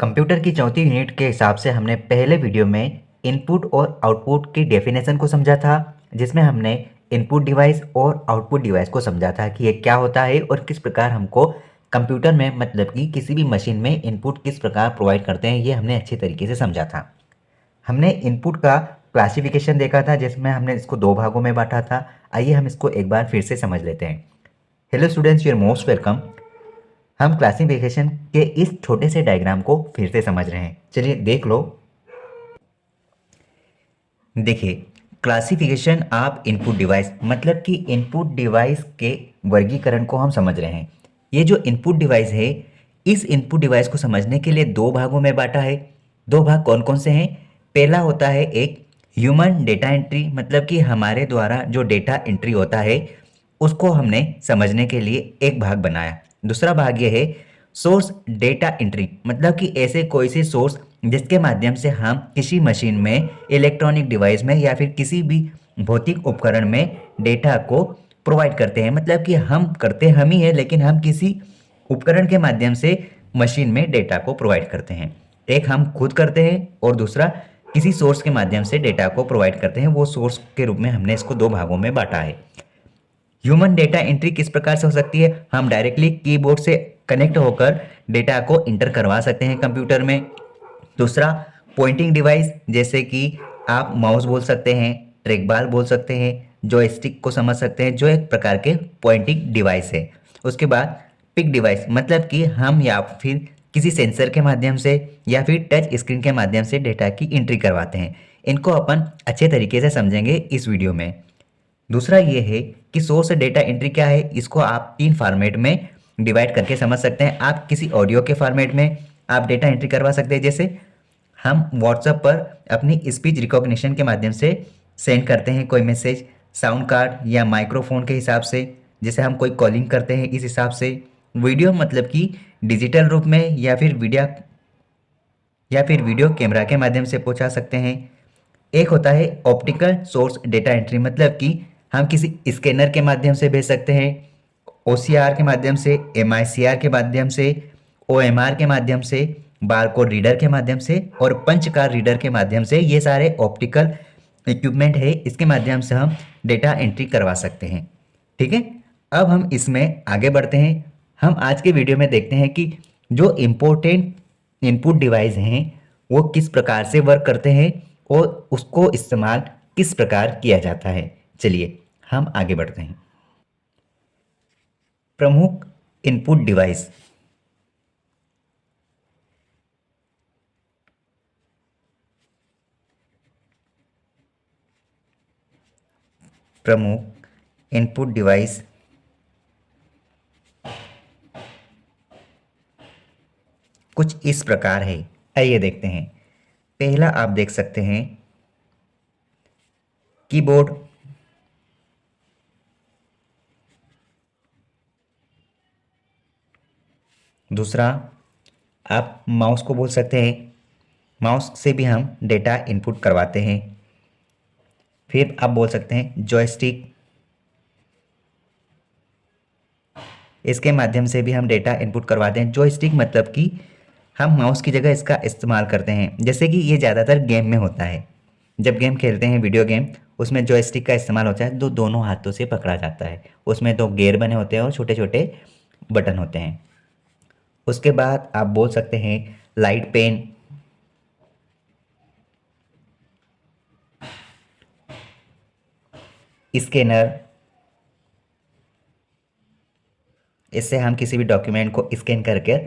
Computer की चौथी unit के हिसाब से हमने पहले वीडियो में इनपुट और आउटपुट की डेफिनेशन को समझा था, जिसमें हमने इनपुट डिवाइस और आउटपुट डिवाइस को समझा था कि ये क्या होता है और किस प्रकार हमको कंप्यूटर में मतलब कि किसी भी मशीन में इनपुट किस प्रकार प्रोवाइड करते हैं, ये हमने अच्छे तरीके से समझा था। हमने इनपुट का क्लासिफिकेशन देखा था, जिसमें हमने इसको दो भागों में बांटा था। आइए हम इसको एक बार फिर से समझ लेते हैं। Hello students, you are most welcome. हम क्लासिफिकेशन के इस छोटे से डायग्राम को फिर से समझ रहे हैं। चलिए देख लो। देखिए, क्लासिफिकेशन ऑफ इनपुट डिवाइस मतलब कि इनपुट डिवाइस के वर्गीकरण को हम समझ रहे हैं। ये जो इनपुट डिवाइस है, इस इनपुट डिवाइस को समझने के लिए दो भागों में बांटा है। दो भाग कौन कौन से हैं? पहला होता है एक ह्यूमन डेटा एंट्री, मतलब कि हमारे द्वारा जो डेटा एंट्री होता है उसको हमने समझने के लिए एक भाग बनाया। दूसरा भाग ये है सोर्स डेटा एंट्री, मतलब कि ऐसे कोई से सोर्स जिसके माध्यम से हम किसी मशीन में, इलेक्ट्रॉनिक डिवाइस में या फिर किसी भी भौतिक उपकरण में डेटा को प्रोवाइड करते हैं। मतलब कि हम करते हम ही है, लेकिन हम किसी उपकरण के माध्यम से मशीन में डेटा को प्रोवाइड करते हैं। एक हम खुद करते हैं और दूसरा किसी सोर्स के माध्यम से डेटा को प्रोवाइड करते हैं। वो सोर्स के रूप में हमने इसको दो भागों में बांटा है। ह्यूमन डेटा एंट्री किस प्रकार से हो सकती है? हम डायरेक्टली कीबोर्ड से कनेक्ट होकर डेटा को इंटर करवा सकते हैं कंप्यूटर में। दूसरा, पॉइंटिंग डिवाइस, जैसे कि आप माउस बोल सकते हैं, ट्रैक बॉल बोल सकते हैं, जॉयस्टिक को समझ सकते हैं, जो एक प्रकार के पॉइंटिंग डिवाइस है। उसके बाद पिक डिवाइस, मतलब कि हम या फिर किसी सेंसर के माध्यम से या फिर टच स्क्रीन के माध्यम से डेटा की एंट्री करवाते हैं। इनको अपन अच्छे तरीके से समझेंगे इस वीडियो में। दूसरा ये है कि सोर्स डेटा एंट्री क्या है। इसको आप तीन फॉर्मेट में डिवाइड करके समझ सकते हैं। आप किसी ऑडियो के फॉर्मेट में आप डेटा एंट्री करवा सकते हैं, जैसे हम व्हाट्सएप पर अपनी स्पीच रिकॉग्निशन के माध्यम से सेंड करते हैं कोई मैसेज, साउंड कार्ड या माइक्रोफोन के हिसाब से, जैसे हम कोई कॉलिंग करते हैं इस हिसाब से। वीडियो मतलब कि डिजिटल रूप में या फिर वीडियो कैमरा के माध्यम से पहुंचा सकते हैं। एक होता है ऑप्टिकल सोर्स डेटा एंट्री, मतलब कि हम किसी स्कैनर के माध्यम से भेज सकते हैं, ओसीआर के माध्यम से, एमआईसीआर के माध्यम से, ओएमआर के माध्यम से, बारकोड रीडर के माध्यम से और पंच कार्ड रीडर के माध्यम से। ये सारे ऑप्टिकल इक्विपमेंट है, इसके माध्यम से हम डेटा एंट्री करवा सकते हैं। ठीक है, अब हम इसमें आगे बढ़ते हैं। हम आज के वीडियो में देखते हैं कि जो इम्पोर्टेंट इनपुट डिवाइस हैं वो किस प्रकार से वर्क करते हैं और उसको इस्तेमाल किस प्रकार किया जाता है। चलिए हम आगे बढ़ते हैं। प्रमुख इनपुट डिवाइस। प्रमुख इनपुट डिवाइस कुछ इस प्रकार है। आइए देखते हैं। पहला आप देख सकते हैं कीबोर्ड। दूसरा, आप माउस को बोल सकते हैं, माउस से भी हम डेटा इनपुट करवाते हैं। फिर आप बोल सकते हैं जॉयस्टिक, इसके माध्यम से भी हम डेटा इनपुट करवाते हैं। जॉयस्टिक मतलब कि हम माउस की जगह इसका इस्तेमाल करते हैं, जैसे कि ये ज़्यादातर गेम में होता है। जब गेम खेलते हैं वीडियो गेम, उसमें जॉयस्टिक का इस्तेमाल होता है, जो दोनों हाथों से पकड़ा जाता है। उसमें दो गियर बने होते हैं और छोटे छोटे बटन होते हैं। उसके बाद आप बोल सकते हैं लाइट पेन, स्कैनर, इससे हम किसी भी डॉक्यूमेंट को स्कैन करके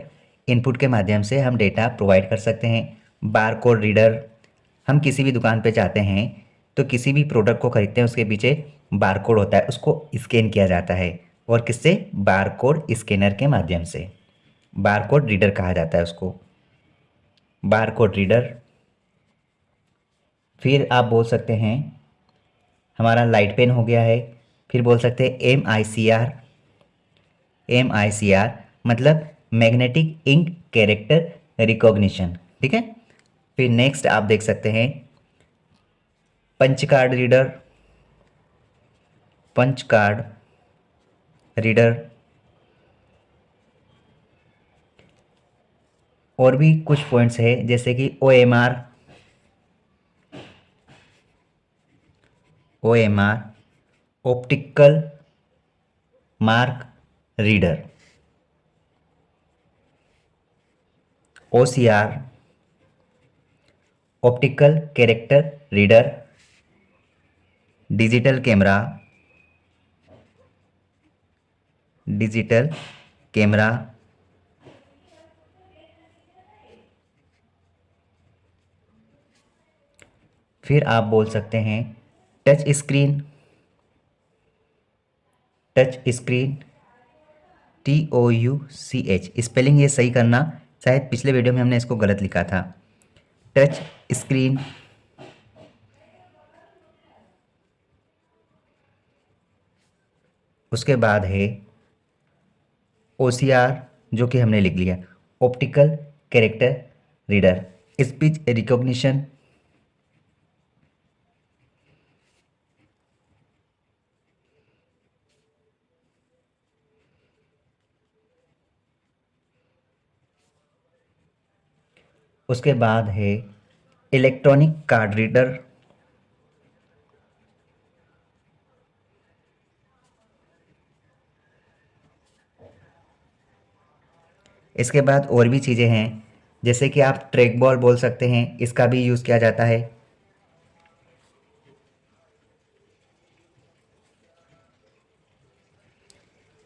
इनपुट के माध्यम से हम डेटा प्रोवाइड कर सकते हैं। बार कोड रीडर, हम किसी भी दुकान पे जाते हैं तो किसी भी प्रोडक्ट को खरीदते हैं, उसके पीछे बार कोड होता है, उसको स्कैन किया जाता है। और किससे? बार कोड स्कैनर के माध्यम से। बार कोड रीडर कहा जाता है उसको, बार कोड रीडर। फिर आप बोल सकते हैं हमारा लाइट पेन हो गया है। फिर बोल सकते हैं M I C R. M I C R मतलब मैग्नेटिक इंक कैरेक्टर रिकॉग्निशन। ठीक है। फिर नेक्स्ट आप देख सकते हैं punch card reader. Punch card reader और भी कुछ पॉइंट्स है जैसे कि O M R optical mark reader, OCR optical character reader, digital camera, digital camera, फिर आप बोल सकते हैं टच स्क्रीन, TOUCH, स्पेलिंग ये सही करना, शायद पिछले वीडियो में हमने इसको गलत लिखा था। टच स्क्रीन, उसके बाद है OCR जो कि हमने लिख लिया, optical character reader, speech recognition, उसके बाद है इलेक्ट्रॉनिक कार्ड रीडर, इसके बाद और भी चीज़ें हैं जैसे कि आप ट्रैक बॉल बोल सकते हैं, इसका भी यूज़ किया जाता है।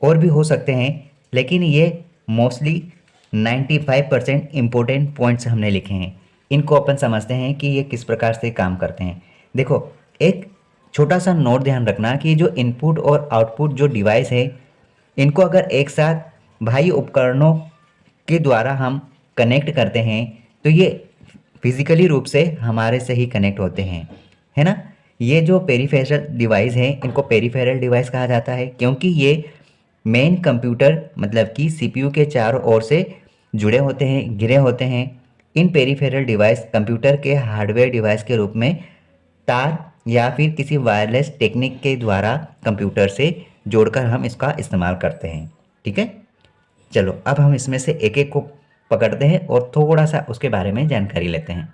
और भी हो सकते हैं लेकिन ये मोस्टली 95% इम्पोर्टेंट पॉइंट्स हमने लिखे हैं, इनको अपन समझते हैं कि ये किस प्रकार से काम करते हैं। देखो, एक छोटा सा नोट ध्यान रखना कि जो इनपुट और आउटपुट जो डिवाइस है, इनको अगर एक साथ बाह्य उपकरणों के द्वारा हम कनेक्ट करते हैं तो ये फिजिकली रूप से हमारे से ही कनेक्ट होते हैं, है ना। ये जो पेरीफेरल डिवाइस है इनको पेरीफेरल डिवाइस कहा जाता है क्योंकि ये मेन कंप्यूटर मतलब कि सीपीयू के चारों ओर से जुड़े होते हैं, घिरे होते हैं। इन पेरीफेरल डिवाइस कंप्यूटर के हार्डवेयर डिवाइस के रूप में तार या फिर किसी वायरलेस टेक्निक के द्वारा कंप्यूटर से जोड़कर हम इसका इस्तेमाल करते हैं। ठीक है, चलो अब हम इसमें से एक एक को पकड़ते हैं और थोड़ा सा उसके बारे में जानकारी लेते हैं।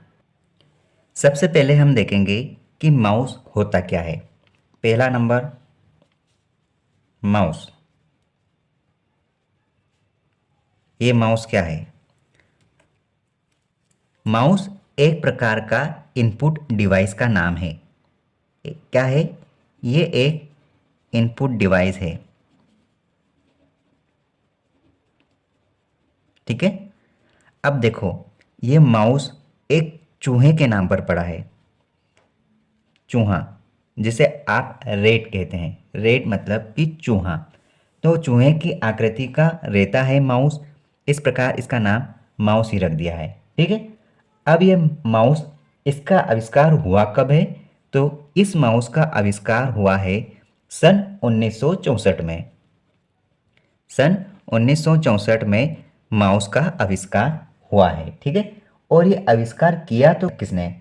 सबसे पहले हम देखेंगे कि माउस होता क्या है। पहला नंबर, माउस। ये माउस क्या है? माउस एक प्रकार का इनपुट डिवाइस का नाम है। क्या है? ये एक इनपुट डिवाइस है। ठीक है, अब देखो, ये माउस एक चूहे के नाम पर पड़ा है। चूहा, जिसे आप रेट कहते हैं। रेट मतलब कि चूहा। तो चूहे की आकृति का रहता है माउस, इस प्रकार इसका नाम माउस ही रख दिया है। ठीक है, अब ये माउस, इसका आविष्कार हुआ कब है? तो इस माउस का आविष्कार हुआ है सन 1964 में। सन 1964 में माउस का आविष्कार हुआ है। ठीक है, और ये आविष्कार किया तो किसने?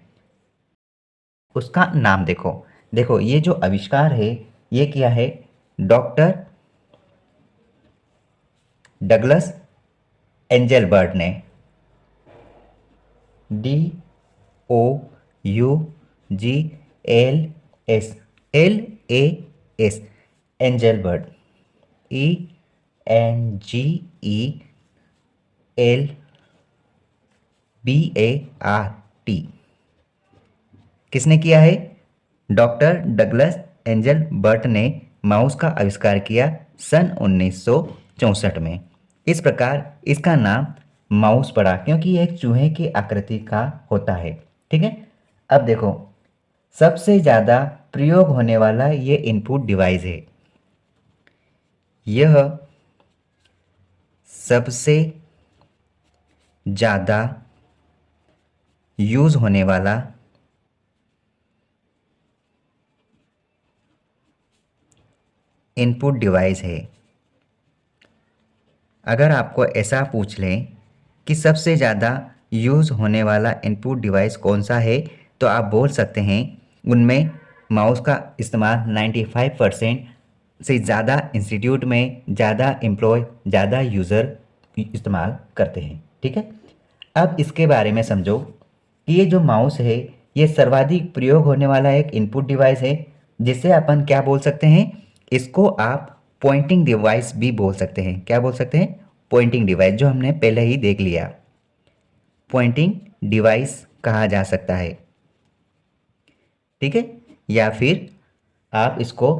उसका नाम देखो। देखो, ये जो आविष्कार है ये किया है डॉक्टर डगलस एंजेलबर्ट ने। DOUGLS, Engelbert, ENGELBART। किसने किया है? डॉक्टर डगलस एंजल बर्ट ने माउस का आविष्कार किया सन 1964 में। इस प्रकार इसका नाम माउस पड़ा क्योंकि यह एक चूहे की आकृति का होता है। ठीक है, अब देखो, सबसे ज़्यादा प्रयोग होने वाला ये इनपुट डिवाइस है। यह सबसे ज़्यादा यूज़ होने वाला इनपुट डिवाइस है। अगर आपको ऐसा पूछ लें कि सबसे ज़्यादा यूज़ होने वाला इनपुट डिवाइस कौन सा है, तो आप बोल सकते हैं उनमें माउस का इस्तेमाल 95% से ज़्यादा इंस्टीट्यूट में, ज़्यादा एम्प्लॉय, ज़्यादा यूज़र इस्तेमाल करते हैं। ठीक है, अब इसके बारे में समझो कि ये जो माउस है ये सर्वाधिक प्रयोग होने वाला एक इनपुट डिवाइस है, जिसे अपन क्या बोल सकते हैं, इसको आप पॉइंटिंग डिवाइस भी बोल सकते हैं। क्या बोल सकते हैं? पॉइंटिंग डिवाइस, जो हमने पहले ही देख लिया। पॉइंटिंग डिवाइस कहा जा सकता है, ठीक है। या फिर आप इसको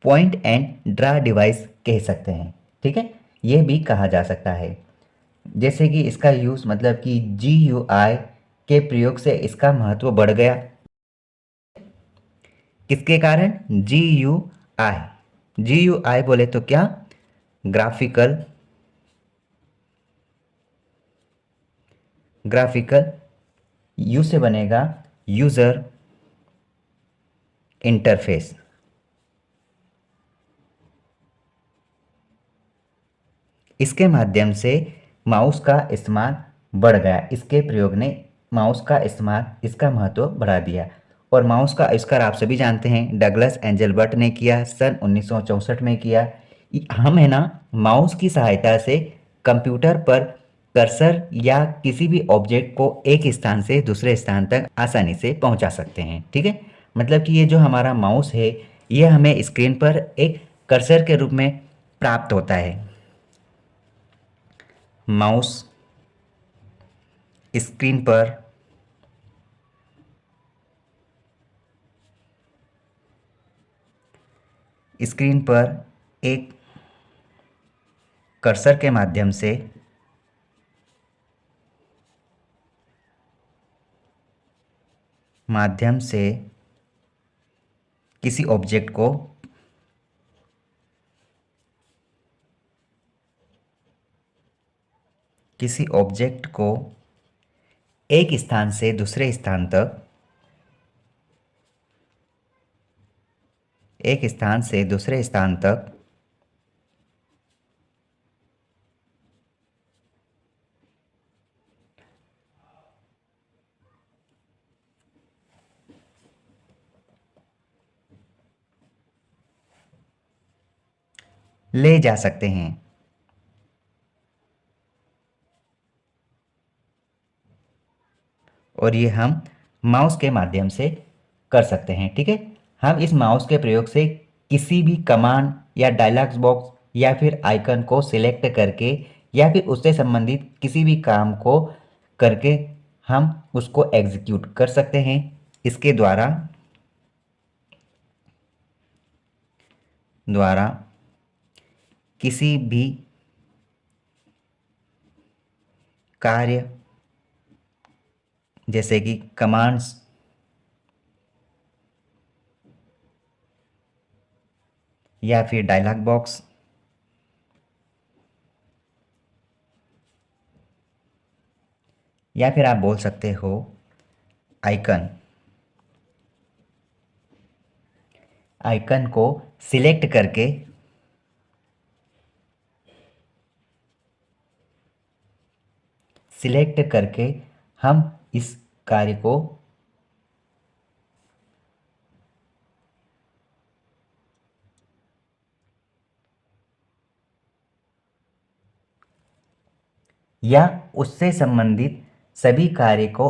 पॉइंट एंड ड्रा डिवाइस कह सकते हैं, ठीक है। ये भी कहा जा सकता है। जैसे कि इसका यूज़ मतलब कि GUI के प्रयोग से इसका महत्व बढ़ गया। किसके कारण? GUI बोले तो क्या? ग्राफिकल यू से बनेगा यूज़र इंटरफेस। इसके माध्यम से माउस का इस्तेमाल बढ़ गया। इसके प्रयोग ने माउस का इस्तेमाल, इसका महत्व बढ़ा दिया। और माउस का आविष्कार आप सभी जानते हैं, डगलस एंजलबर्ट ने किया, सन 1964 में किया। हम है ना, माउस की सहायता से कंप्यूटर पर कर्सर या किसी भी ऑब्जेक्ट को एक स्थान से दूसरे स्थान तक आसानी से पहुंचा सकते हैं, ठीक है। मतलब कि ये जो हमारा माउस है ये हमें स्क्रीन पर एक कर्सर के रूप में प्राप्त होता है। माउस स्क्रीन पर एक कर्सर के माध्यम से किसी ऑब्जेक्ट को एक स्थान से दूसरे स्थान तक ले जा सकते हैं। और ये हम माउस के माध्यम से कर सकते हैं, ठीक है। हम इस माउस के प्रयोग से किसी भी कमांड या डायलॉग बॉक्स या फिर आइकन को सिलेक्ट करके या फिर उससे संबंधित किसी भी काम को करके हम उसको एग्जीक्यूट कर सकते हैं। इसके द्वारा किसी भी कार्य जैसे कि कमांड्स या फिर डायलॉग बॉक्स या फिर आप बोल सकते हो आइकन को सिलेक्ट करके हम इस कार्य को या उससे संबंधित सभी कार्य को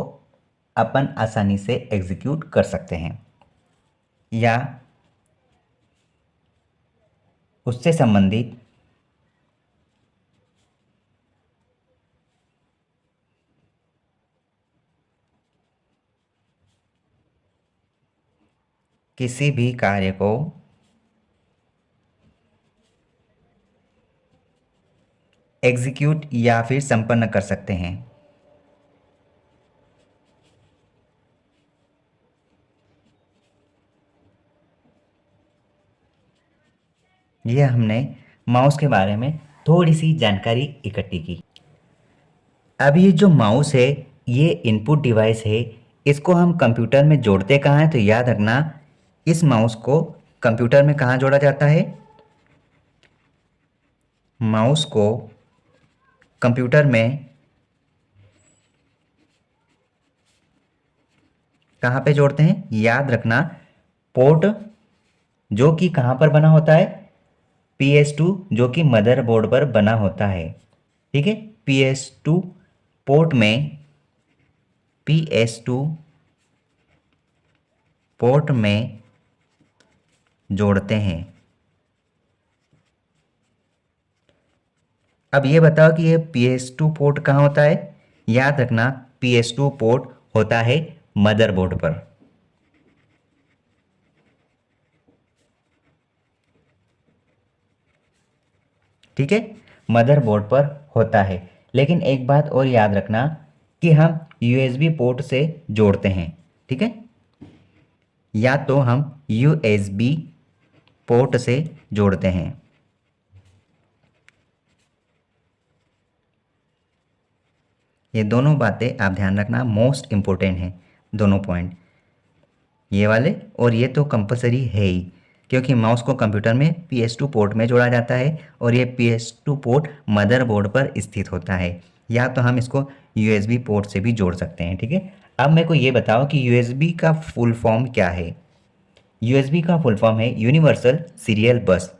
अपन आसानी से एग्जीक्यूट कर सकते हैं, या उससे संबंधित किसी भी कार्य को एग्जीक्यूट या फिर संपन्न कर सकते हैं। यह हमने माउस के बारे में थोड़ी सी जानकारी इकट्ठी की। अब ये जो माउस है ये इनपुट डिवाइस है। इसको हम कंप्यूटर में जोड़ते कहाँ हैं? तो याद रखना, इस माउस को कंप्यूटर में कहाँ जोड़ा जाता है? माउस को कंप्यूटर में कहाँ पे जोड़ते हैं? याद रखना, पोर्ट जो कि कहाँ पर बना होता है? PS2 जो कि मदरबोर्ड पर बना होता है, ठीक है। PS2 पोर्ट में PS2 पोर्ट में जोड़ते हैं। अब ये बताओ कि ये PS2 पोर्ट कहाँ होता है। याद रखना PS2 पोर्ट होता है मदरबोर्ड पर। ठीक है, मदरबोर्ड पर होता है। लेकिन एक बात और याद रखना कि हम USB पोर्ट से जोड़ते हैं। ठीक है, या तो हम USB पोर्ट से जोड़ते हैं। ये दोनों बातें आप ध्यान रखना, मोस्ट इम्पोर्टेंट हैं दोनों पॉइंट, ये वाले और ये तो कंपलसरी है ही, क्योंकि माउस को कंप्यूटर में PS2 पोर्ट में जोड़ा जाता है और ये PS2 पोर्ट मदरबोर्ड पर स्थित होता है। या तो हम इसको USB पोर्ट से भी जोड़ सकते हैं। ठीक है, अब मेरे को ये बताओ कि USB का फुल फॉर्म क्या है। USB का फुल फॉर्म है यूनिवर्सल सीरियल बस।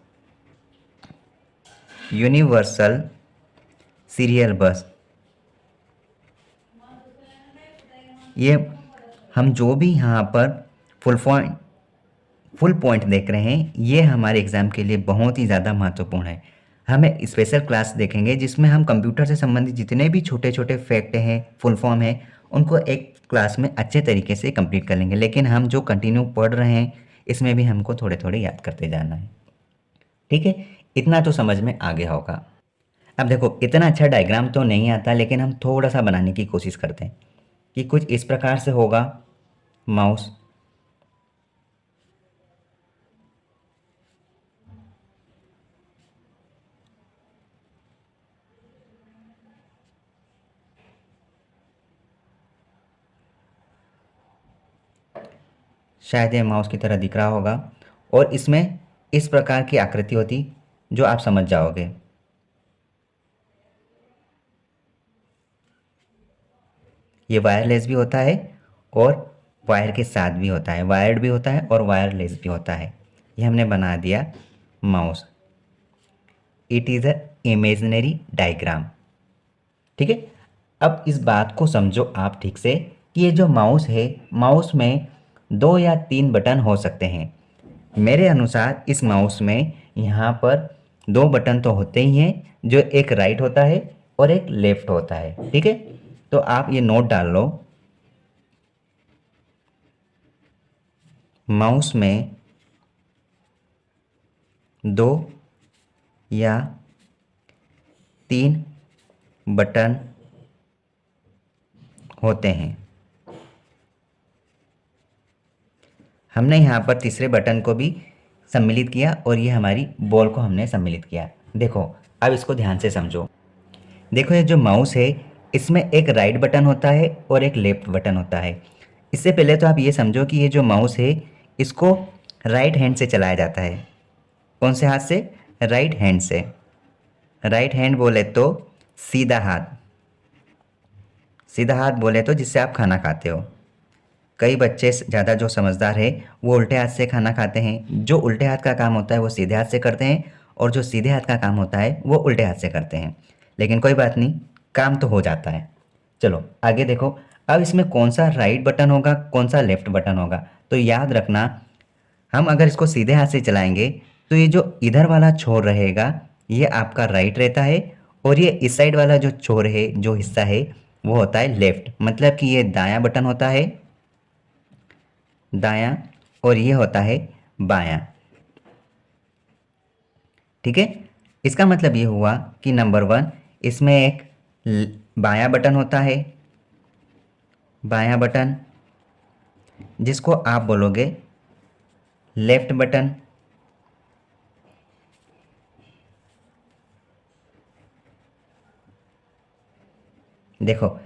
यूनिवर्सल सीरियल बस, ये हम जो भी यहाँ पर फुल पॉइंट देख रहे हैं ये हमारे एग्ज़ाम के लिए बहुत ही ज़्यादा महत्वपूर्ण है। हमें स्पेशल क्लास देखेंगे जिसमें हम कंप्यूटर से संबंधित जितने भी छोटे छोटे फैक्ट हैं, फुल फॉर्म है, उनको एक क्लास में अच्छे तरीके से कंप्लीट कर लेंगे। लेकिन हम जो कंटिन्यू पढ़ रहे हैं इसमें भी हमको थोड़े थोड़े याद करते जाना है। ठीक है, इतना तो समझ में आ गया होगा। अब देखो इतना अच्छा डायग्राम तो नहीं आता, लेकिन हम थोड़ा सा बनाने की कोशिश करते हैं कि कुछ इस प्रकार से होगा माउस। शायद ये माउस की तरह दिख रहा होगा और इसमें इस प्रकार की आकृति होती जो आप समझ जाओगे। ये वायरलेस भी होता है और वायर के साथ भी होता है, वायर्ड भी होता है और वायरलेस भी होता है। ये हमने बना दिया mouse. It is a imaginary diagram. ठीक है, अब इस बात को समझो आप ठीक से कि ये जो माउस है, माउस में 2 या 3 बटन हो सकते हैं। मेरे अनुसार इस माउस में यहाँ पर 2 बटन तो होते ही हैं, जो एक राइट होता है और एक लेफ्ट होता है। ठीक है, तो आप ये नोट डाल लो, माउस में 2 या 3 बटन होते हैं। हमने यहाँ पर तीसरे बटन को भी सम्मिलित किया और ये हमारी बॉल को हमने सम्मिलित किया। देखो अब इसको ध्यान से समझो। देखो ये जो माउस है इसमें एक राइट बटन होता है और एक लेफ्ट बटन होता है। इससे पहले तो आप ये समझो कि ये जो माउस है इसको राइट हैंड से चलाया जाता है। कौन से हाथ से? राइट हैंड से। राइट हैंड बोले तो सीधा हाथ, सीधा हाथ बोले तो जिससे आप खाना खाते हो। कई बच्चे ज़्यादा जो समझदार है वो उल्टे हाथ से खाना खाते हैं। जो उल्टे हाथ का काम होता है वो सीधे हाथ से करते हैं और जो सीधे हाथ का काम होता है वो उल्टे हाथ से करते हैं। लेकिन कोई बात नहीं, काम तो हो जाता है। चलो आगे देखो, अब इसमें कौन सा राइट बटन होगा, कौन सा लेफ्ट बटन होगा। तो याद रखना, हम अगर इसको सीधे हाथ से चलाएंगे तो ये जो इधर वाला छोर रहेगा ये आपका राइट रहता है और ये इस साइड वाला जो छोर है, जो हिस्सा है, वो होता है लेफ्ट। मतलब कि ये दायां बटन होता है, दायां, और ये होता है बायां। ठीक है, इसका मतलब ये हुआ कि नंबर 1 इसमें एक बायां बटन होता है, बायां बटन, जिसको आप बोलोगे लेफ्ट बटन। देखो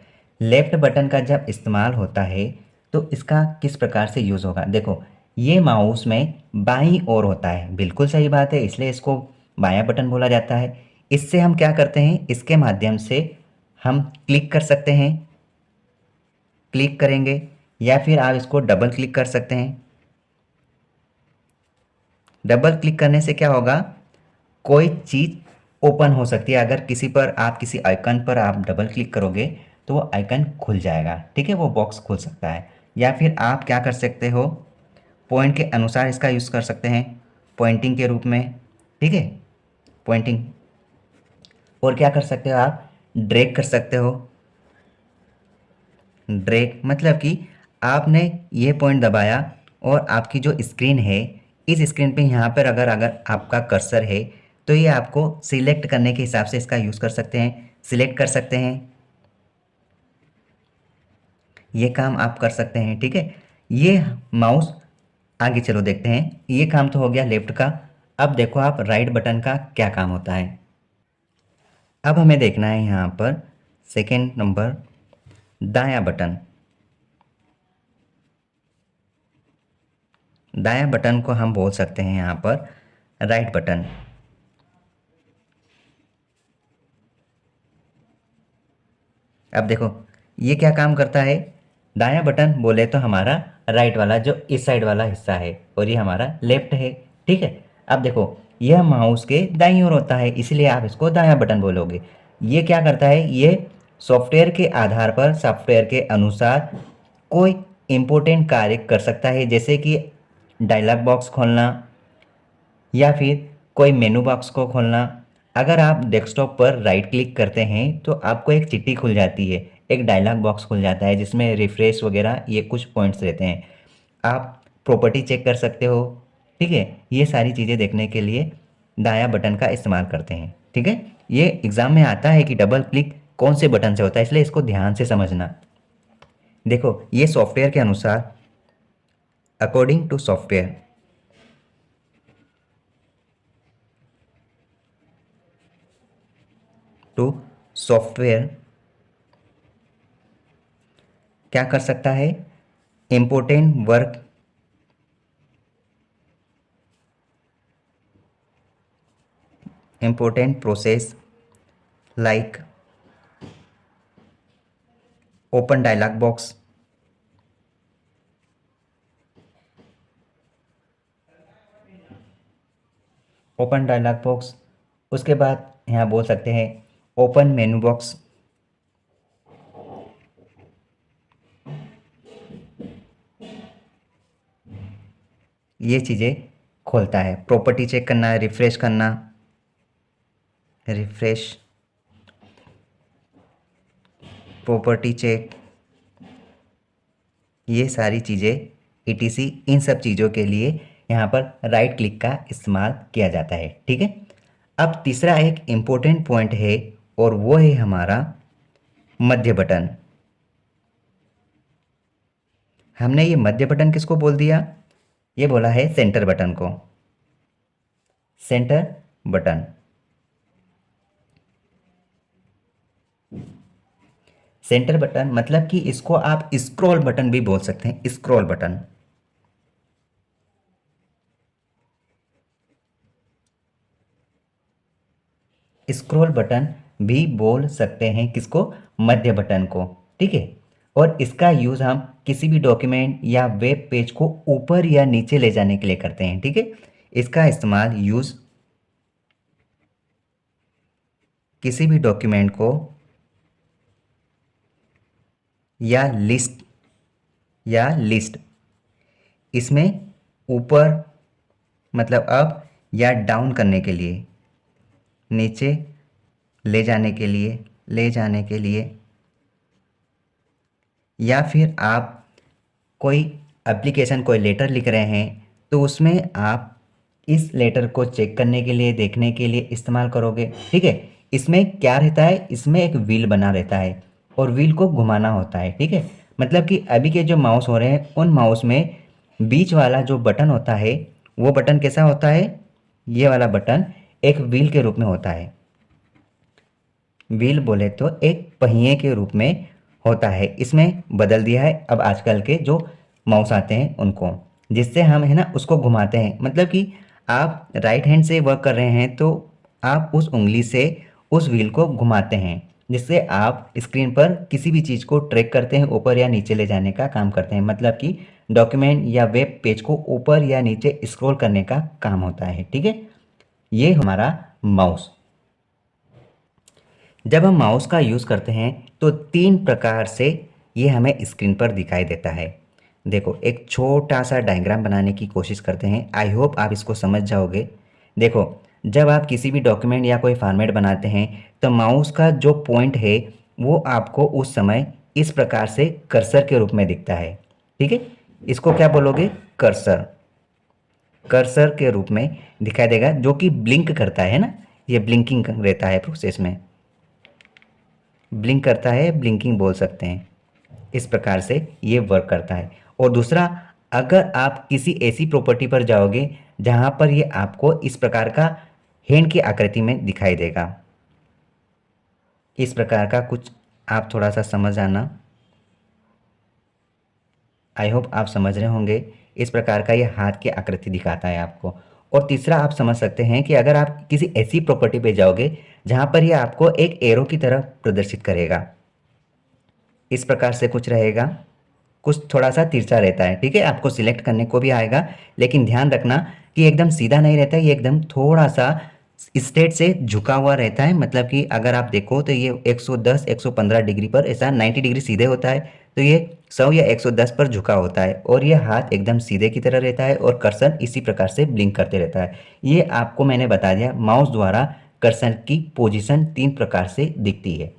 लेफ्ट बटन का जब इस्तेमाल होता है तो इसका किस प्रकार से यूज़ होगा। देखो ये माउस में बाईं ओर होता है, बिल्कुल सही बात है, इसलिए इसको बायां बटन बोला जाता है। इससे हम क्या करते हैं, इसके माध्यम से हम क्लिक कर सकते हैं, क्लिक करेंगे, या फिर आप इसको डबल क्लिक कर सकते हैं। डबल क्लिक करने से क्या होगा, कोई चीज़ ओपन हो सकती है। अगर किसी पर आप किसी आइकन पर आप डबल क्लिक करोगे तो वो आइकन खुल जाएगा, ठीक है, वो बॉक्स खुल सकता है। या फिर आप क्या कर सकते हो, पॉइंट के अनुसार इसका यूज़ कर सकते हैं, पॉइंटिंग के रूप में, ठीक है, पॉइंटिंग। और क्या कर सकते हो आप, ड्रैग कर सकते हो। ड्रैग मतलब कि आपने ये पॉइंट दबाया और आपकी जो स्क्रीन है, इस स्क्रीन पे यहाँ पर अगर अगर आपका कर्सर है तो ये आपको सिलेक्ट करने के हिसाब से इसका यूज़ कर सकते हैं, सिलेक्ट कर सकते हैं, ये काम आप कर सकते हैं, ठीक है। ये माउस, आगे चलो देखते हैं, ये काम तो हो गया लेफ्ट का। अब देखो आप राइट बटन का क्या काम होता है। अब हमें देखना है यहाँ पर सेकेंड नंबर, दायां बटन। दायां बटन को हम बोल सकते हैं यहाँ पर राइट बटन। अब देखो ये क्या काम करता है, दायां बटन बोले तो हमारा राइट वाला जो इस साइड वाला हिस्सा है और ये हमारा लेफ्ट है, ठीक है। अब देखो यह माउस के दाईं ओर होता है, इसलिए आप इसको दायां बटन बोलोगे। ये क्या करता है, ये सॉफ्टवेयर के आधार पर, सॉफ्टवेयर के अनुसार कोई इम्पोर्टेंट कार्य कर सकता है, जैसे कि डायलॉग बॉक्स खोलना या फिर कोई मेनू बॉक्स को खोलना। अगर आप डेस्कटॉप पर राइट क्लिक करते हैं तो आपको एक चिट्ठी खुल जाती है, एक डायलॉग बॉक्स खुल जाता है जिसमें रिफ्रेश वगैरह ये कुछ पॉइंट्स रहते हैं। आप प्रॉपर्टी चेक कर सकते हो, ठीक है। ये सारी चीज़ें देखने के लिए दायां बटन का इस्तेमाल करते हैं, ठीक है। ये एग्ज़ाम में आता है कि डबल क्लिक कौन से बटन से होता है, इसलिए इसको ध्यान से समझना। देखो ये सॉफ्टवेयर के अनुसार, according to software, to software क्या कर सकता है, important work, important process like open dialog box, open dialog box. उसके बाद यहाँ बोल सकते हैं ओपन मेनू बॉक्स। ये चीज़ें खोलता है, प्रॉपर्टी चेक करना, रिफ्रेश करना, रिफ्रेश, प्रॉपर्टी चेक, ये सारी चीज़ें ईटीसी, इन सब चीज़ों के लिए यहाँ पर राइट क्लिक का इस्तेमाल किया जाता है, ठीक है। अब तीसरा एक इम्पोर्टेंट पॉइंट है और वो है हमारा मध्य बटन। हमने ये मध्य बटन किसको बोल दिया, ये बोला है सेंटर बटन को, सेंटर बटन। सेंटर बटन मतलब कि इसको आप स्क्रॉल बटन भी बोल सकते हैं, स्क्रॉल बटन। स्क्रॉल बटन भी बोल सकते हैं किसको, मध्य बटन को, ठीक है। और इसका यूज़ हम किसी भी डॉक्यूमेंट या वेब पेज को ऊपर या नीचे ले जाने के लिए करते हैं, ठीक है। इसका इस्तेमाल यूज़ किसी भी डॉक्यूमेंट को या लिस्ट इसमें ऊपर मतलब अप या डाउन करने के लिए, नीचे ले जाने के लिए या फिर आप कोई एप्लीकेशन, कोई लेटर लिख रहे हैं तो उसमें आप इस लेटर को चेक करने के लिए, देखने के लिए इस्तेमाल करोगे, ठीक है। इसमें क्या रहता है, इसमें एक व्हील बना रहता है और व्हील को घुमाना होता है, ठीक है। मतलब कि अभी के जो माउस हो रहे हैं उन माउस में बीच वाला जो बटन होता है वो बटन कैसा होता है, ये वाला बटन एक व्हील के रूप में होता है। व्हील बोले तो एक पहिए के रूप में होता है, इसमें बदल दिया है अब आजकल के जो माउस आते हैं उनको, जिससे हम है ना उसको घुमाते हैं। मतलब कि आप राइट हैंड से वर्क कर रहे हैं तो आप उस उंगली से उस व्हील को घुमाते हैं, जिससे आप स्क्रीन पर किसी भी चीज़ को ट्रैक करते हैं, ऊपर या नीचे ले जाने का काम करते हैं। मतलब कि डॉक्यूमेंट या वेब पेज को ऊपर या नीचे स्क्रॉल करने का काम होता है, ठीक है। ये हमारा माउस। जब हम माउस का यूज़ करते हैं तो 3 प्रकार से ये हमें स्क्रीन पर दिखाई देता है। देखो एक छोटा सा डायग्राम बनाने की कोशिश करते हैं, आई होप आप इसको समझ जाओगे। देखो जब आप किसी भी डॉक्यूमेंट या कोई फॉर्मेट बनाते हैं तो माउस का जो पॉइंट है वो आपको उस समय इस प्रकार से कर्सर के रूप में दिखता है। ठीक है, इसको क्या बोलोगे? कर्सर। कर्सर के रूप में दिखाई देगा, जो कि ब्लिंक करता है ना, ये ब्लिंकिंग रहता है प्रोसेस में, ब्लिंक करता है, ब्लिंकिंग बोल सकते हैं। इस प्रकार से ये वर्क करता है। और दूसरा, अगर आप किसी ऐसी प्रॉपर्टी पर जाओगे जहाँ पर ये आपको इस प्रकार का हैंड की आकृति में दिखाई देगा, इस प्रकार का कुछ, आप थोड़ा सा समझ आना, आई होप आप समझ रहे होंगे। इस प्रकार का ये हाथ की आकृति दिखाता है आपको। और तीसरा आप समझ सकते हैं कि अगर आप किसी ऐसी प्रॉपर्टी पे जाओगे जहाँ पर ये आपको एक एरो की तरह प्रदर्शित करेगा, इस प्रकार से कुछ रहेगा, कुछ थोड़ा सा तिरछा रहता है। ठीक है, आपको सिलेक्ट करने को भी आएगा, लेकिन ध्यान रखना कि एकदम सीधा नहीं रहता है, ये एकदम थोड़ा सा स्ट्रेट से झुका हुआ रहता है। मतलब कि अगर आप देखो तो ये 110 115 डिग्री पर, ऐसा 90 डिग्री सीधे होता है, तो ये 100 या 110 पर झुका होता है। और ये हाथ एकदम सीधे की तरह रहता है और कर्सर इसी प्रकार से ब्लिंक करते रहता है। ये आपको मैंने बता दिया, माउस द्वारा कर्सर की पोजीशन 3 प्रकार से दिखती है।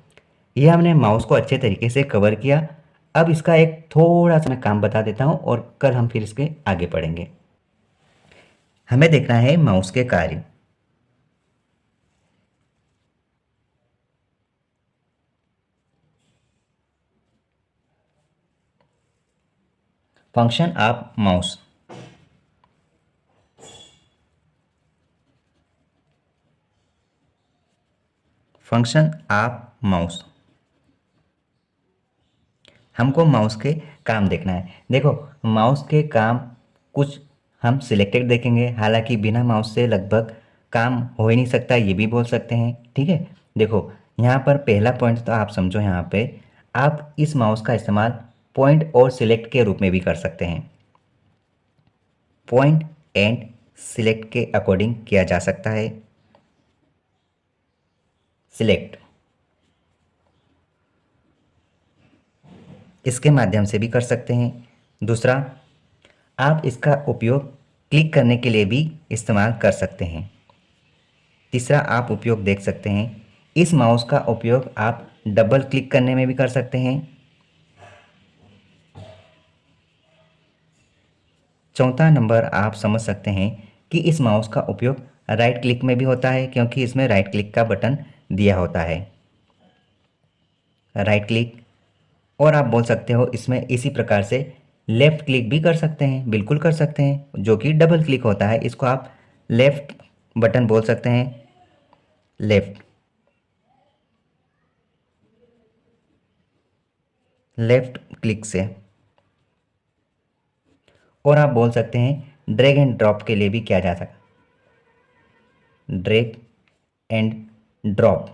ये हमने माउस को अच्छे तरीके से कवर किया। अब इसका एक थोड़ा सा मैं काम बता देता हूँ और कल हम फिर इसके आगे पढ़ेंगे। हमें देखना है माउस के कार्य। Function of mouse. Function of mouse, हमको माउस के काम देखना है। देखो माउस के काम कुछ हम सिलेक्टेड देखेंगे, हालांकि बिना माउस से लगभग काम हो ही नहीं सकता, ये भी बोल सकते हैं। ठीक है, देखो यहाँ पर पहला पॉइंट तो आप समझो, यहाँ पे आप इस माउस का इस्तेमाल पॉइंट और सिलेक्ट के रूप में भी कर सकते हैं। पॉइंट एंड सिलेक्ट के अकॉर्डिंग किया जा सकता है। सिलेक्ट इसके माध्यम से भी कर सकते हैं। दूसरा, आप इसका उपयोग क्लिक करने के लिए भी इस्तेमाल कर सकते हैं। तीसरा, आप उपयोग देख सकते हैं, इस माउस का उपयोग आप डबल क्लिक करने में भी कर सकते हैं। चौथा नंबर, आप समझ सकते हैं कि इस माउस का उपयोग राइट क्लिक में भी होता है, क्योंकि इसमें राइट क्लिक का बटन दिया होता है, राइट क्लिक। और आप बोल सकते हो इसमें इसी प्रकार से लेफ़्ट क्लिक भी कर सकते हैं, बिल्कुल कर सकते हैं, जो कि डबल क्लिक होता है, इसको आप लेफ़्ट बटन बोल सकते हैं, लेफ़्ट, लेफ़्ट क्लिक से। और आप बोल सकते हैं ड्रैग एंड ड्रॉप के लिए भी किया जा सकता, drag and drop.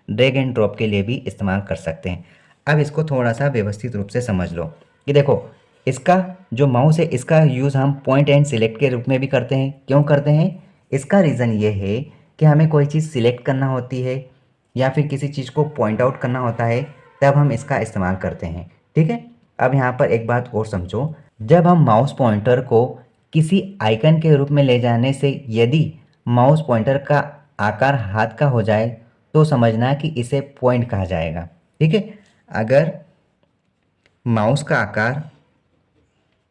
Drag and drop के लिए भी इस्तेमाल कर सकते हैं। अब इसको थोड़ा सा व्यवस्थित रूप से समझ लो कि देखो इसका जो माउस है, इसका यूज़ हम पॉइंट एंड सिलेक्ट के रूप में भी करते हैं। क्यों करते हैं? इसका रीज़न ये है कि हमें कोई चीज़ सिलेक्ट करना होती है या फिर किसी चीज़ को पॉइंट आउट करना होता है, तब हम इसका इस्तेमाल करते हैं। ठीक है, अब यहाँ पर एक बात और समझो, जब हम माउस पॉइंटर को किसी आइकन के रूप में ले जाने से यदि माउस पॉइंटर का आकार हाथ का हो जाए तो समझना कि इसे पॉइंट कहा जाएगा। ठीक है, अगर माउस का आकार,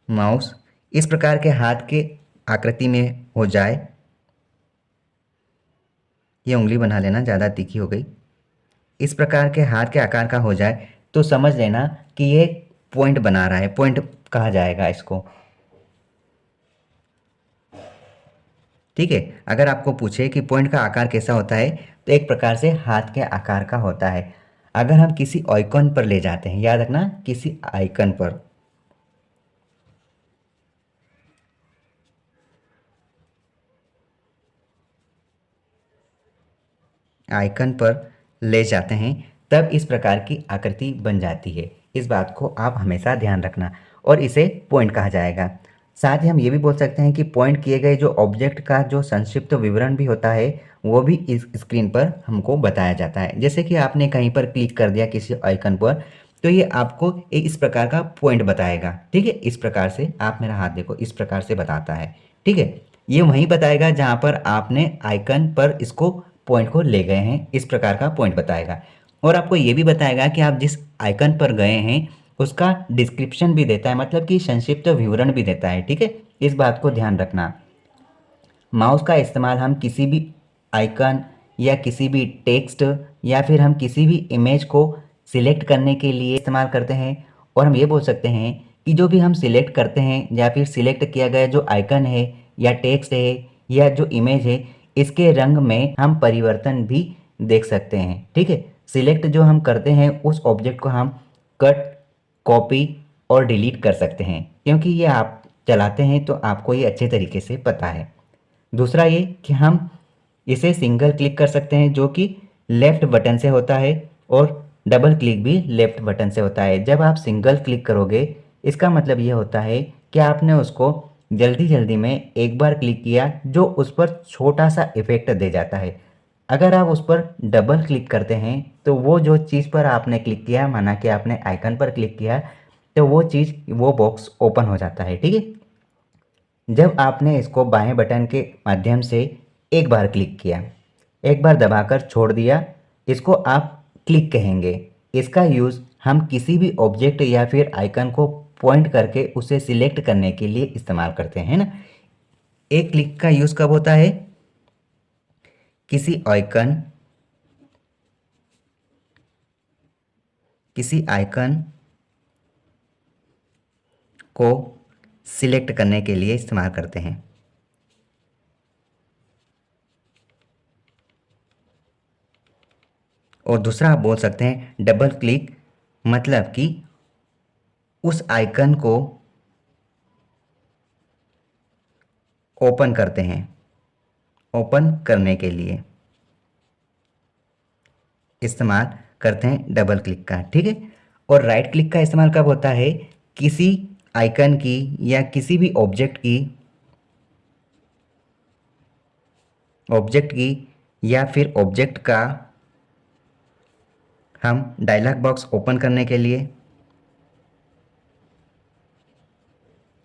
माउस इस प्रकार के हाथ के आकृति में हो जाए, ये उंगली बना लेना, ज़्यादा तीखी हो गई, इस प्रकार के हाथ के आकार का हो जाए तो समझ लेना कि ये पॉइंट बना रहा है, पॉइंट कहा जाएगा इसको। ठीक है, अगर आपको पूछे कि पॉइंट का आकार कैसा होता है, तो एक प्रकार से हाथ के आकार का होता है। अगर हम किसी आइकन पर ले जाते हैं, याद रखना किसी आइकन पर, आइकन पर ले जाते हैं, तब इस प्रकार की आकृति बन जाती है। इस बात को आप हमेशा ध्यान रखना और इसे पॉइंट कहा जाएगा। साथ ही हम ये भी बोल सकते हैं कि पॉइंट किए गए जो ऑब्जेक्ट का जो संक्षिप्त विवरण भी होता है वो भी इस स्क्रीन पर हमको बताया जाता है। जैसे कि आपने कहीं पर क्लिक कर दिया किसी आइकन पर, तो ये आपको इस प्रकार का पॉइंट बताएगा। ठीक है, इस प्रकार से आप मेरा हाथ देखो, इस प्रकार से बताता है। ठीक है, ये वहीं बताएगा जहाँ पर आपने आइकन पर इसको पॉइंट को ले गए हैं, इस प्रकार का पॉइंट बताएगा। और आपको ये भी बताएगा कि आप जिस आइकन पर गए हैं उसका डिस्क्रिप्शन भी देता है, मतलब कि संक्षिप्त विवरण भी देता है। ठीक है, इस बात को ध्यान रखना। माउस का इस्तेमाल हम किसी भी आइकन या किसी भी टेक्स्ट या फिर हम किसी भी इमेज को सिलेक्ट करने के लिए इस्तेमाल करते हैं। और हम ये बोल सकते हैं कि जो भी हम सिलेक्ट करते हैं या फिर सिलेक्ट किया गया जो आइकन है या टेक्स्ट है या जो इमेज है, इसके रंग में हम परिवर्तन भी देख सकते हैं। ठीक है, सिलेक्ट जो हम करते हैं उस ऑब्जेक्ट को हम कट, कॉपी और डिलीट कर सकते हैं, क्योंकि ये आप चलाते हैं तो आपको ये अच्छे तरीके से पता है। दूसरा ये कि हम इसे सिंगल क्लिक कर सकते हैं, जो कि लेफ़्ट बटन से होता है, और डबल क्लिक भी लेफ़्ट बटन से होता है। जब आप सिंगल क्लिक करोगे इसका मतलब ये होता है कि आपने उसको जल्दी जल्दी में एक बार क्लिक किया, जो उस पर छोटा सा इफ़ेक्ट दे जाता है। अगर आप उस पर डबल क्लिक करते हैं तो वो जो चीज़ पर आपने क्लिक किया, माना कि आपने आइकन पर क्लिक किया, तो वो चीज़, वो बॉक्स ओपन हो जाता है। ठीक है, जब आपने इसको बाएं बटन के माध्यम से एक बार क्लिक किया, एक बार दबाकर छोड़ दिया, इसको आप क्लिक कहेंगे। इसका यूज़ हम किसी भी ऑब्जेक्ट या फिर आइकन को पॉइंट करके उसे सिलेक्ट करने के लिए इस्तेमाल करते हैं ना। एक क्लिक का यूज़ कब होता है? किसी आइकन किसी आइकन को सिलेक्ट करने के लिए इस्तेमाल करते हैं। और दूसरा आप बोल सकते हैं डबल क्लिक, मतलब कि उस आइकन को ओपन करते हैं, ओपन करने के लिए इस्तेमाल करते हैं डबल क्लिक का। ठीक है, और राइट क्लिक का इस्तेमाल कब होता है? किसी आइकन की या किसी भी ऑब्जेक्ट की या फिर ऑब्जेक्ट का हम डायलॉग बॉक्स ओपन करने के लिए,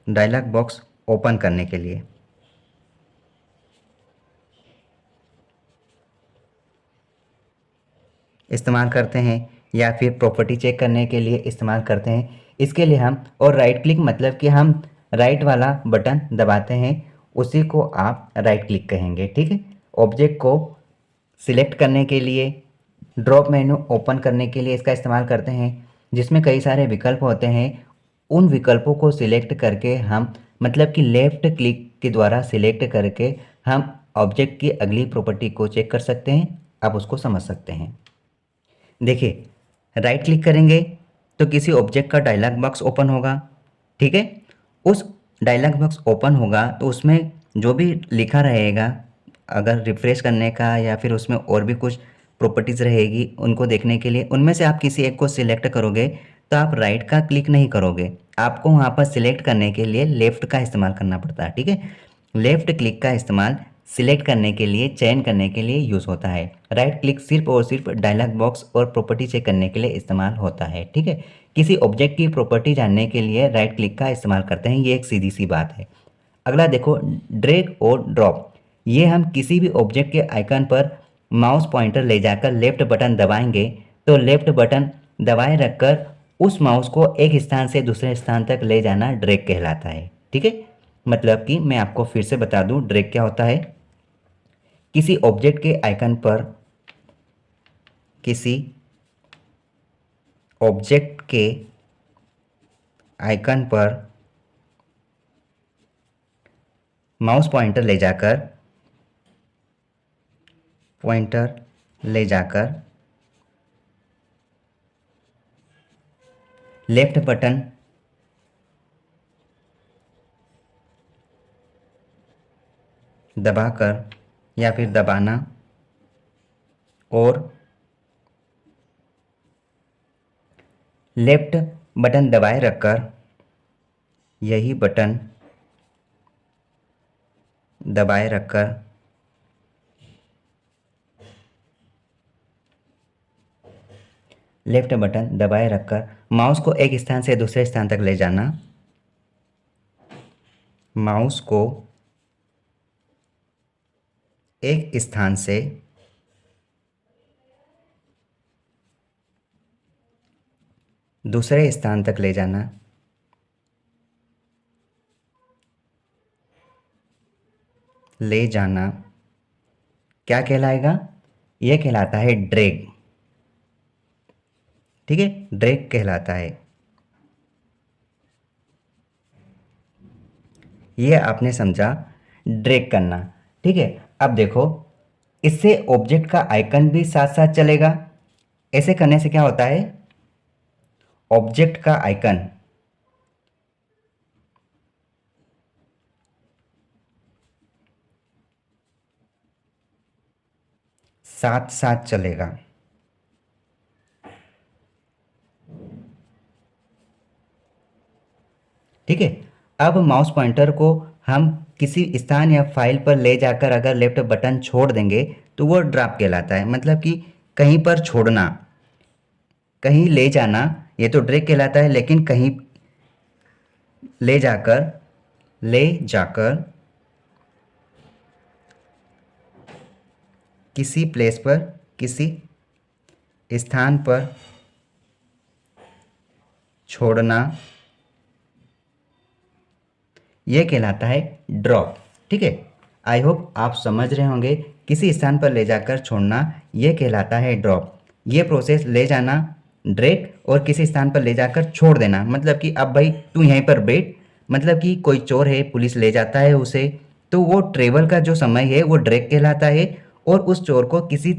डायलॉग बॉक्स ओपन करने के लिए इस्तेमाल करते हैं, या फिर प्रॉपर्टी चेक करने के लिए इस्तेमाल करते हैं। इसके लिए हम, और राइट क्लिक मतलब कि हम राइट वाला बटन दबाते हैं, उसी को आप राइट क्लिक कहेंगे। ठीक है, ऑब्जेक्ट को सिलेक्ट करने के लिए, ड्रॉप मेन्यू ओपन करने के लिए इसका इस्तेमाल करते हैं, जिसमें कई सारे विकल्प होते हैं। उन विकल्पों को सिलेक्ट करके हम, मतलब कि लेफ़्ट क्लिक के द्वारा सिलेक्ट करके हम ऑब्जेक्ट की अगली प्रॉपर्टी को चेक कर सकते हैं। आप उसको समझ सकते हैं। देखिए, राइट क्लिक करेंगे तो किसी ऑब्जेक्ट का डायलॉग बॉक्स ओपन होगा। ठीक है, उस डायलॉग बॉक्स ओपन होगा तो उसमें जो भी लिखा रहेगा, अगर रिफ्रेश करने का या फिर उसमें और भी कुछ प्रॉपर्टीज़ रहेगी, उनको देखने के लिए उनमें से आप किसी एक को सिलेक्ट करोगे, तो आप राइट का क्लिक नहीं करोगे, आपको वहाँ पर सिलेक्ट करने के लिए लेफ़्ट का इस्तेमाल करना पड़ता है। ठीक है, लेफ़्ट क्लिक का इस्तेमाल सिलेक्ट करने के लिए, चयन करने के लिए यूज़ होता है। राइट क्लिक सिर्फ और सिर्फ डायलॉग बॉक्स और प्रॉपर्टी चेक करने के लिए इस्तेमाल होता है। ठीक है, किसी ऑब्जेक्ट की प्रॉपर्टी जानने के लिए राइट क्लिक का इस्तेमाल करते हैं, ये एक सीधी सी बात है। अगला देखो, ड्रैग और ड्रॉप। ये हम किसी भी ऑब्जेक्ट के आइकन पर माउस पॉइंटर ले जाकर लेफ्ट बटन दबाएंगे, तो लेफ्ट बटन दबाए रखकर उस माउस को एक स्थान से दूसरे स्थान तक ले जाना ड्रैग कहलाता है। ठीक है, मतलब कि मैं आपको फिर से बता दूं ड्रैग क्या होता है। किसी ऑब्जेक्ट के आइकन पर, किसी ऑब्जेक्ट के आइकन पर माउस पॉइंटर ले जाकर लेफ्ट बटन दबाकर या फिर दबाना, और लेफ्ट बटन दबाए रखकर यही बटन दबाए रखकर लेफ्ट बटन दबाए रखकर माउस को एक स्थान से दूसरे स्थान तक ले जाना। माउस को एक स्थान से दूसरे स्थान तक ले जाना। ले जाना क्या कहलाएगा? यह कहलाता है ड्रैग। ठीक है, ड्रैग कहलाता है। ये आपने समझा ड्रैग करना। ठीक है, अब देखो इससे ऑब्जेक्ट का आइकन भी साथ साथ चलेगा। ऐसे करने से क्या होता है? ऑब्जेक्ट का आइकन साथ साथ चलेगा। ठीक है, अब माउस पॉइंटर को हम किसी स्थान या फाइल पर ले जाकर अगर लेफ्ट बटन छोड़ देंगे तो वो ड्रॉप कहलाता है। मतलब कि कहीं पर छोड़ना, कहीं ले जाना, ये तो ड्रैग कहलाता है। लेकिन कहीं ले जाकर किसी प्लेस पर, किसी स्थान पर छोड़ना, यह कहलाता है ड्रॉप। ठीक है, आई होप आप समझ रहे होंगे। किसी स्थान पर ले जाकर छोड़ना यह कहलाता है ड्रॉप। ये प्रोसेस ले जाना ड्रैग, और किसी स्थान पर ले जाकर छोड़ देना मतलब कि अब भाई तू यहीं पर बैठ, मतलब कि कोई चोर है, पुलिस ले जाता है उसे, तो वो ट्रेवल का जो समय है वो ड्रैग कहलाता है। और उस चोर को किसी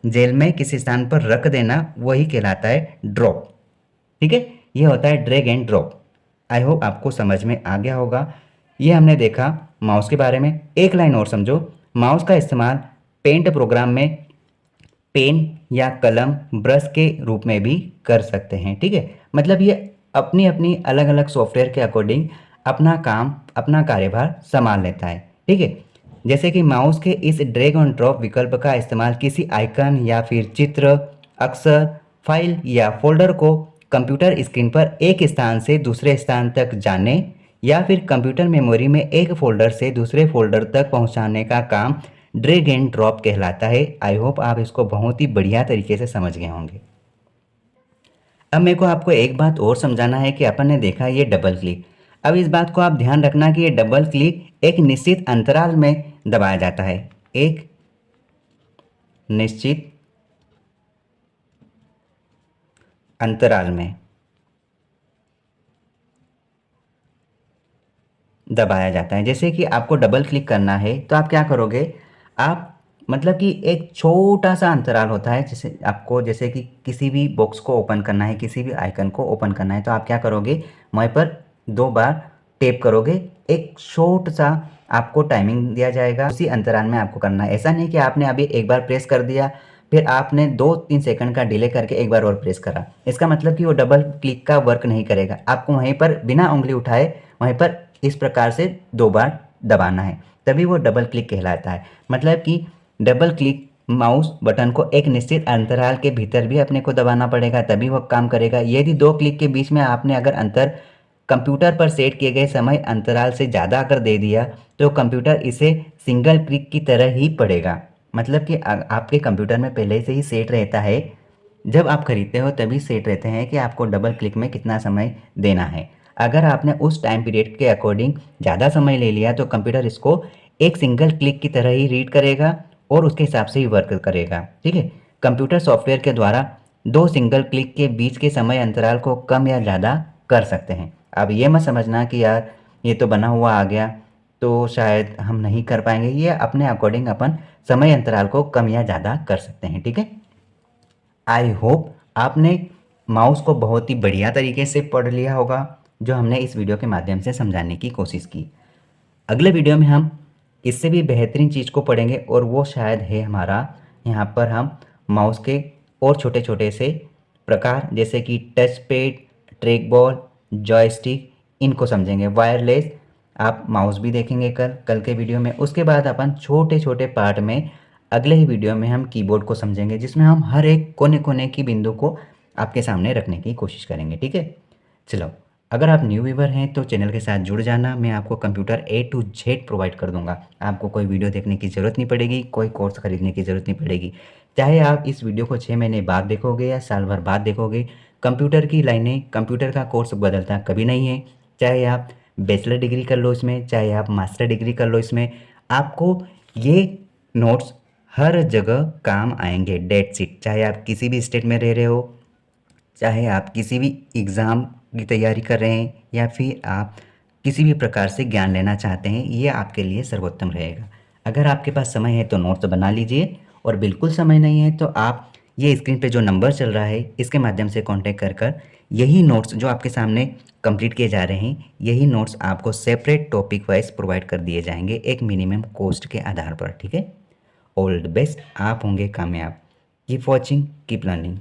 जेल में किसी स्थान पर रख देना वही कहलाता है ड्रॉप। ठीक है, ये होता है drag and drop. I hope आपको समझ में आ गया होगा। ये हमने देखा माउस के बारे में। एक लाइन और समझो, माउस का इस्तेमाल पेंट प्रोग्राम में पेन या कलम, ब्रश के रूप में भी कर सकते हैं। ठीक है, मतलब ये अपनी अपनी अलग अलग सॉफ्टवेयर के अकॉर्डिंग अपना काम, अपना कार्यभार संभाल लेता है। ठीक है, जैसे कि माउस के इस ड्रैग और ड्रॉप विकल्प का इस्तेमाल किसी आइकन या फिर चित्र, अक्षर, फाइल या फोल्डर को कंप्यूटर स्क्रीन पर एक स्थान से दूसरे स्थान तक जाने या फिर कंप्यूटर मेमोरी में एक फोल्डर से दूसरे फोल्डर तक पहुंचाने का काम ड्रैग एंड ड्रॉप कहलाता है। आई होप आप इसको बहुत ही बढ़िया तरीके से समझ गए होंगे। अब मेरे को आपको एक बात और समझाना है कि अपन ने देखा ये डबल क्लिक। अब इस बात को आप ध्यान रखना कि ये डबल क्लिक एक निश्चित अंतराल में दबाया जाता है। एक निश्चित अंतराल में दबाया जाता है। जैसे कि आपको डबल क्लिक करना है तो आप क्या करोगे? आप मतलब कि एक छोटा सा अंतराल होता है, जैसे आपको, जैसे कि किसी भी बॉक्स को ओपन करना है, किसी भी आइकन को ओपन करना है, तो आप क्या करोगे? वहीं पर 2 बार टैप करोगे। एक शॉर्ट सा आपको टाइमिंग दिया जाएगा, उसी अंतराल में आपको करना है। ऐसा नहीं कि आपने अभी एक बार प्रेस कर दिया फिर आपने 2-3 सेकंड का डिले करके एक बार और प्रेस करा। इसका मतलब कि वो डबल क्लिक का वर्क नहीं करेगा। आपको वहीं पर बिना उंगली उठाए वहीं पर इस प्रकार से 2 बार दबाना है, तभी वो डबल क्लिक कहलाता है। मतलब कि डबल क्लिक माउस बटन को एक निश्चित अंतराल के भीतर भी अपने को दबाना पड़ेगा, तभी वो काम करेगा। यदि 2 क्लिक के बीच में आपने अगर अंतर कंप्यूटर पर सेट किए गए समय अंतराल से ज़्यादा अगर दे दिया तो कंप्यूटर इसे सिंगल क्लिक की तरह ही पढ़ेगा। मतलब कि आपके कंप्यूटर में पहले से ही सेट रहता है, जब आप खरीदते हो तभी सेट रहते हैं कि आपको डबल क्लिक में कितना समय देना है। अगर आपने उस टाइम पीरियड के अकॉर्डिंग ज़्यादा समय ले लिया तो कंप्यूटर इसको एक सिंगल क्लिक की तरह ही रीड करेगा और उसके हिसाब से ही वर्क करेगा। ठीक है, कंप्यूटर सॉफ्टवेयर के द्वारा 2 सिंगल क्लिक के बीच के समय अंतराल को कम या ज़्यादा कर सकते हैं। अब ये मत समझना कि यार ये तो बना हुआ आ गया तो शायद हम नहीं कर पाएंगे। ये अपने अकॉर्डिंग अपन समय अंतराल को कम या ज़्यादा कर सकते हैं। ठीक है, आई होप आपने माउस को बहुत ही बढ़िया तरीके से पढ़ लिया होगा, जो हमने इस वीडियो के माध्यम से समझाने की कोशिश की। अगले वीडियो में हम इससे भी बेहतरीन चीज़ को पढ़ेंगे और वो शायद है हमारा, यहाँ पर हम माउस के और छोटे छोटे से प्रकार जैसे कि touch pad, track ball, joystick, इनको समझेंगे। वायरलेस आप माउस भी देखेंगे कल के वीडियो में। उसके बाद अपन छोटे छोटे पार्ट में अगले ही वीडियो में हम कीबोर्ड को समझेंगे, जिसमें हम हर एक कोने कोने की बिंदु को आपके सामने रखने की कोशिश करेंगे, ठीक है। चलो, अगर आप न्यू व्यूवर हैं तो चैनल के साथ जुड़ जाना। मैं आपको computer A to Z provide कर दूंगा। आपको कोई वीडियो देखने की ज़रूरत नहीं पड़ेगी, कोई कोर्स खरीदने की ज़रूरत नहीं पड़ेगी। चाहे आप इस वीडियो को 6 महीने बाद देखोगे या साल भर बाद देखोगे, कंप्यूटर की लाइनें, कंप्यूटर का कोर्स बदलता कभी नहीं है। चाहे आप बैचलर डिग्री कर लो इसमें, चाहे आप मास्टर डिग्री कर लो इसमें, आपको ये नोट्स हर जगह काम आएंगे। डेट शीट, चाहे आप किसी भी स्टेट में रह रहे हो, चाहे आप किसी भी एग्ज़ाम की तैयारी कर रहे हैं, या फिर आप किसी भी प्रकार से ज्ञान लेना चाहते हैं, ये आपके लिए सर्वोत्तम रहेगा। अगर आपके पास समय है तो नोट्स बना लीजिए, और बिल्कुल समय नहीं है तो आप ये स्क्रीन पे जो नंबर चल रहा है इसके माध्यम से कांटेक्ट कर कर यही नोट्स जो आपके सामने कंप्लीट किए जा रहे हैं, यही नोट्स आपको सेपरेट टॉपिक वाइज प्रोवाइड कर दिए जाएंगे एक मिनिमम कॉस्ट के आधार पर, ठीक है। ऑल द बेस्ट, आप होंगे कामयाब। Keep watching, keep learning.